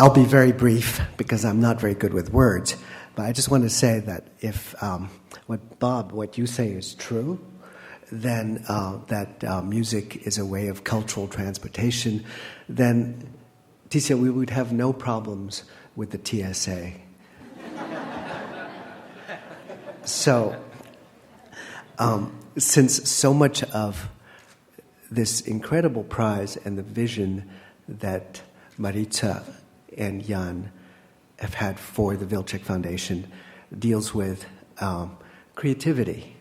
I'll be very brief because I'm not very good with words, but I just want to say that if what you say is true, then that music is a way of cultural transportation, then, Ticia, we would have no problems with the TSA. So, since so much of this incredible prize and the vision that Maritza and Jan have had for the Vilcek Foundation deals with creativity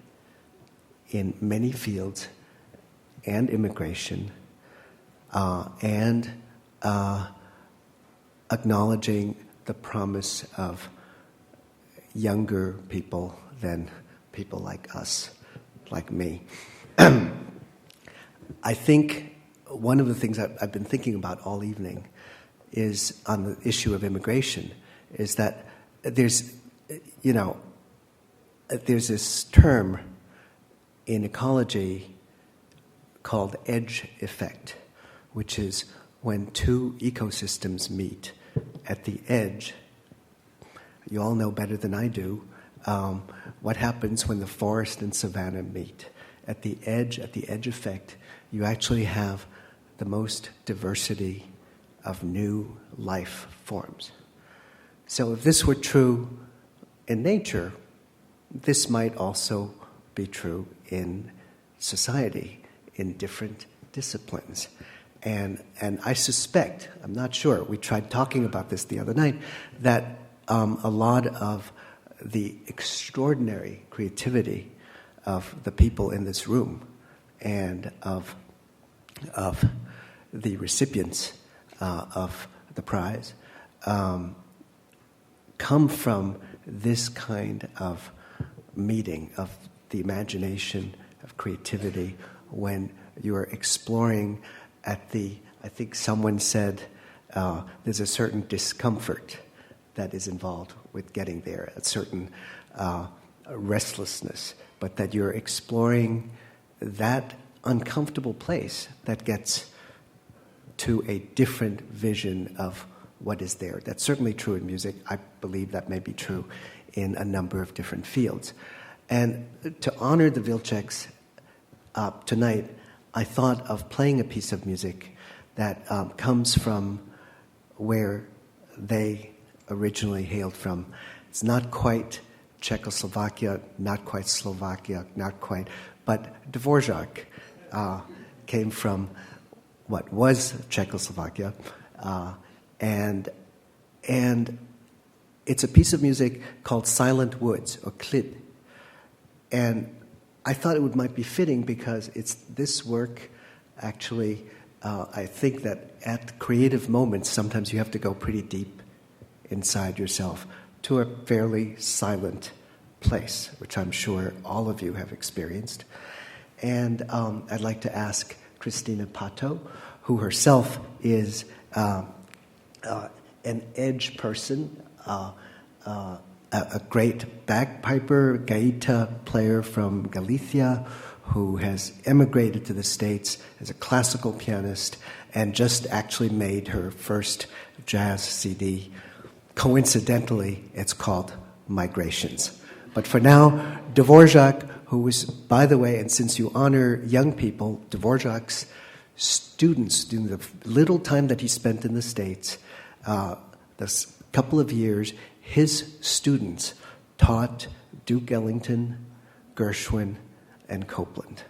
in many fields and immigration and acknowledging the promise of younger people than people like us, like me. I think one of the things I've been thinking about all evening is on the issue of immigration, is that there's this term in ecology called edge effect, which is when two ecosystems meet at the edge. You all know better than I do what happens when the forest and savanna meet. At the edge effect, you actually have the most diversity of new life forms. So if this were true in nature, this might also be true in society, in different disciplines. And I suspect, I'm not sure, we tried talking about this the other night, that a lot of the extraordinary creativity of the people in this room and of the recipients of the prize come from this kind of meeting of the imagination, of creativity, when you are exploring at the, I think someone said, there's a certain discomfort that is involved with getting there, a certain restlessness, but that you're exploring that uncomfortable place that gets to a different vision of what is there. That's certainly true in music. I believe that may be true in a number of different fields. And to honor the Vilceks tonight, I thought of playing a piece of music that comes from where they originally hailed from. It's not quite Czechoslovakia, not quite Slovakia, not quite, but Dvorak came from what was Czechoslovakia, and it's a piece of music called Silent Woods, or Klid. And I thought it might be fitting because it's this work, actually, I think that at creative moments, sometimes you have to go pretty deep inside yourself to a fairly silent place, which I'm sure all of you have experienced. And I'd like to ask Christina Pato, who herself is an edge person, a great bagpiper, gaita player from Galicia, who has emigrated to the States as a classical pianist and just actually made her first jazz CD. Coincidentally, it's called Migrations. But for now, Dvorak, who was, by the way, and since you honor young people, Dvorak's students, during the little time that he spent in the States, this couple of years, his students taught Duke Ellington, Gershwin, and Copland.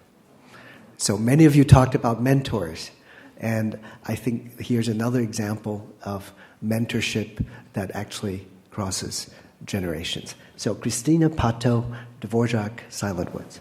So many of you talked about mentors, and I think here's another example of mentorship that actually crosses generations. So Christina Pato, Dvorak, Silent Woods.